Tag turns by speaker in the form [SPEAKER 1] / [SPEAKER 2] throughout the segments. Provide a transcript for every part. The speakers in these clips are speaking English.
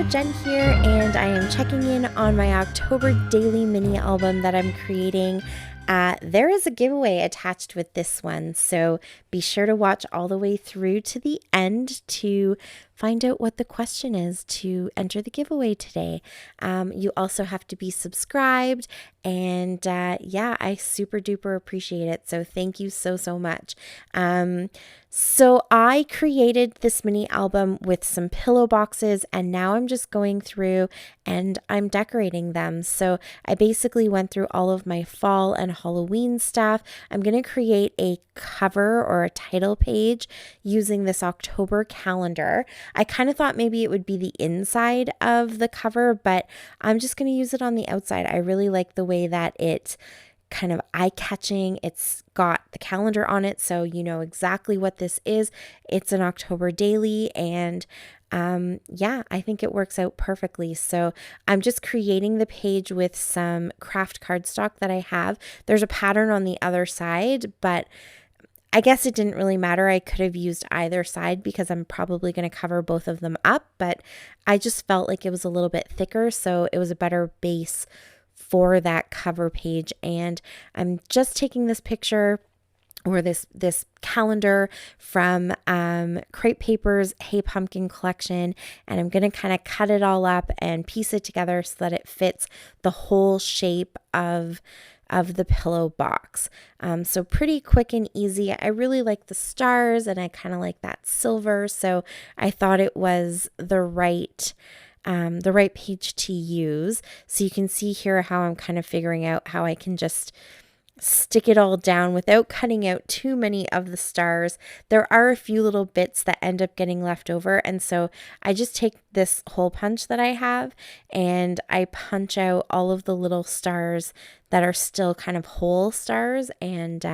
[SPEAKER 1] Jen here, and I am checking in on my October daily mini album that I'm creating. There is a giveaway attached with this one, so be sure to watch all the way through to the end to find out what the question is to enter the giveaway today. You also have to be subscribed, and yeah, I super duper appreciate it. So thank you so much. So I created this mini album with some pillow boxes, and now I'm just going through and I'm decorating them. So I basically went through all of my fall and Halloween stuff. I'm going to create a cover or a title page using this October calendar. I kind of thought maybe it would be the inside of the cover, but I'm just going to use it on the outside. I really like the way that it's kind of eye-catching. It's got the calendar on it, so you know exactly what this is. It's an October daily, and yeah, I think it works out perfectly. So I'm just creating the page with some craft cardstock that I have. There's a pattern on the other side, but I guess it didn't really matter. I could have used either side because I'm probably going to cover both of them up, but I just felt like it was a little bit thicker, so it was a better base for that cover page. And I'm just taking this picture or this calendar from Crepe Paper's Hey Pumpkin collection, and I'm going to kind of cut it all up and piece it together so that it fits the whole shape of the pillow box. So pretty quick and easy. I really like the stars, and I kind of like that silver, so I thought it was the right page to use. So you can see here how I'm kind of figuring out how I can just stick it all down without cutting out too many of the stars. There are a few little bits that end up getting left over, and so I just take this hole punch that I have and I punch out all of the little stars that are still kind of whole stars and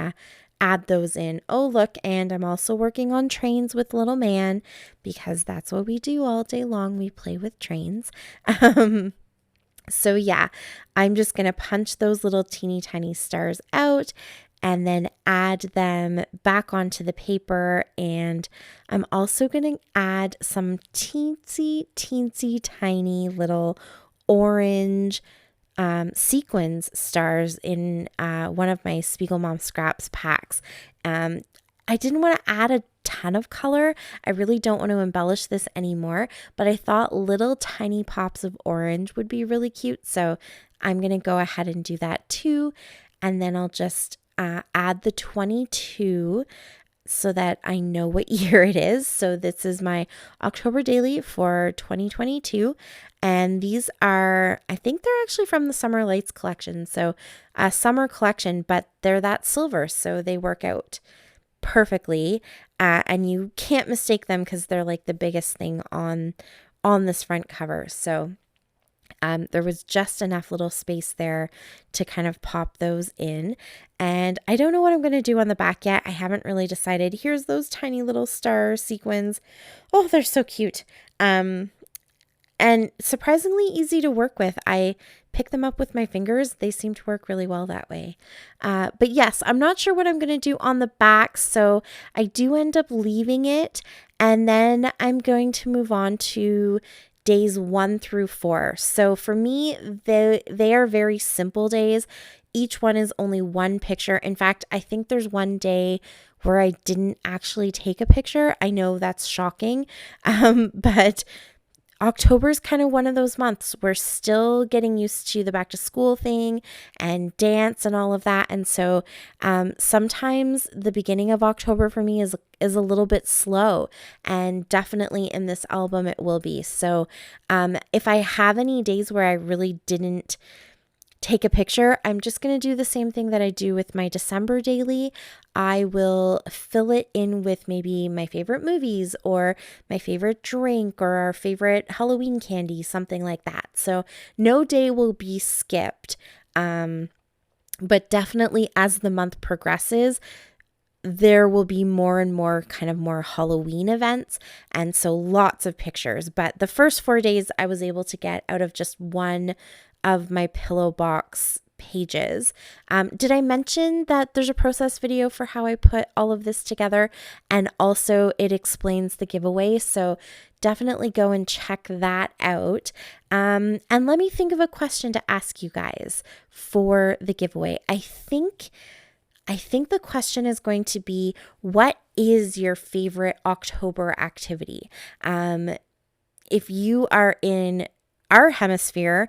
[SPEAKER 1] add those in. Oh, look, and I'm also working on trains with little man because that's what we do all day long. We play with trains. So yeah, I'm just going to punch those little teeny tiny stars out and then add them back onto the paper. And I'm also going to add some teensy tiny little orange sequins stars in one of my Spiegel Mom Scraps packs. I didn't want to add a ton of color. I really don't want to embellish this anymore, but I thought little tiny pops of orange would be really cute. So I'm going to go ahead and do that too. And then I'll just add the 22 so that I know what year it is. So this is my October daily for 2022. And these are, I think they're actually from the Summer Lights collection. So a summer collection, but they're that silver, so they work out perfectly. And you can't mistake them because they're like the biggest thing on this front cover. So there was just enough little space there to kind of pop those in. And I don't know what I'm going to do on the back yet. I haven't really decided. Here's those tiny little star sequins. Oh, they're so cute. And surprisingly easy to work with. I pick them up with my fingers. They seem to work really well that way. But yes, I'm not sure what I'm going to do on the back, so I do end up leaving it. And then I'm going to move on to days 1 through 4. So for me, they are very simple days. Each one is only one picture. In fact, I think there's one day where I didn't actually take a picture. I know that's shocking, but October is kind of one of those months. We're still getting used to the back to school thing and dance and all of that. And so sometimes the beginning of October for me is a little bit slow, and definitely in this album it will be. So if I have any days where I really didn't take a picture, I'm just going to do the same thing that I do with my December daily. I will fill it in with maybe my favorite movies or my favorite drink or our favorite Halloween candy, something like that. So no day will be skipped. But definitely as the month progresses, there will be more and more kind of more Halloween events, and so lots of pictures. But the first 4 days I was able to get out of just one of my pillow box pages. Did I mention that there's a process video for how I put all of this together? And also it explains the giveaway. So definitely go and check that out. And let me think of a question to ask you guys for the giveaway. I think the question is going to be, what is your favorite October activity? If you are in our hemisphere,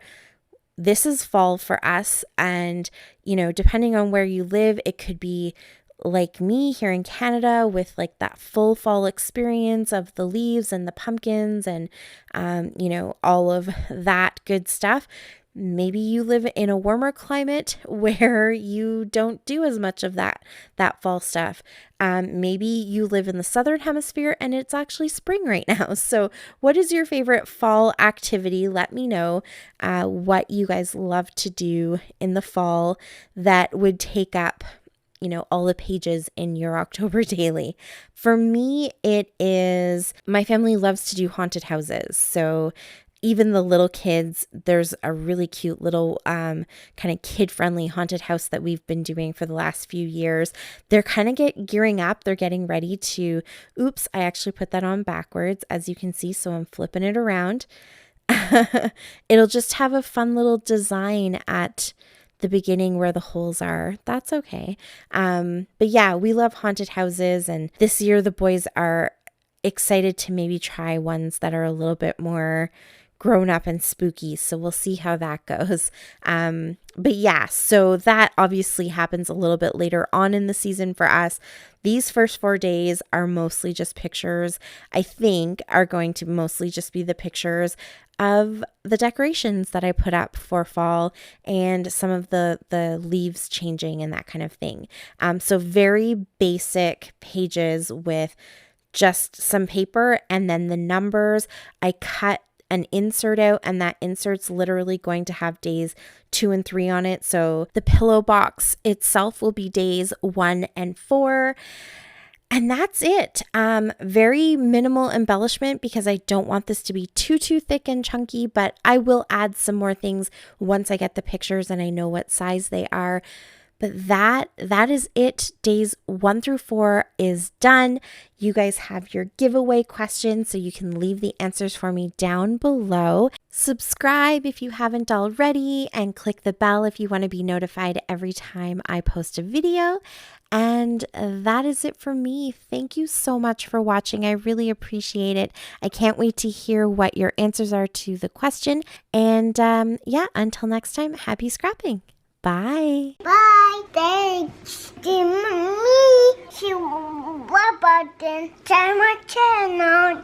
[SPEAKER 1] this is fall for us. And, depending on where you live, it could be like me here in Canada with like that full fall experience of the leaves and the pumpkins and, all of that good stuff. Maybe you live in a warmer climate where you don't do as much of that fall stuff. Maybe you live in the southern hemisphere and it's actually spring right now. So what is your favorite fall activity? Let me know what you guys love to do in the fall that would take up all the pages in your October daily. For me, it is, my family loves to do haunted houses. So even the little kids, there's a really cute little kind of kid-friendly haunted house that we've been doing for the last few years. They're kind of gearing up. They're getting ready to, oops, I actually put that on backwards, as you can see, so I'm flipping it around. It'll just have a fun little design at the beginning where the holes are. That's okay. But yeah, we love haunted houses, and this year the boys are excited to maybe try ones that are a little bit more grown up and spooky. So we'll see how that goes. But yeah, so that obviously happens a little bit later on in the season for us. These first 4 days are mostly just pictures. I think are going to mostly just be the pictures of the decorations that I put up for fall and some of the leaves changing and that kind of thing. So very basic pages with just some paper and then the numbers. I cut an insert out, and that insert's literally going to have days 2 and 3 on it. So the pillow box itself will be days 1 and 4. And that's it. Very minimal embellishment because I don't want this to be too thick and chunky, but I will add some more things once I get the pictures and I know what size they are. But that is it. Days 1 through 4 is done. You guys have your giveaway questions, so you can leave the answers for me down below. Subscribe if you haven't already, and click the bell if you want to be notified every time I post a video. And that is it for me. Thank you so much for watching. I really appreciate it. I can't wait to hear what your answers are to the question. And yeah, until next time, happy scrapping. Bye.
[SPEAKER 2] Bye. Thanks to me. She button. Tell my channel.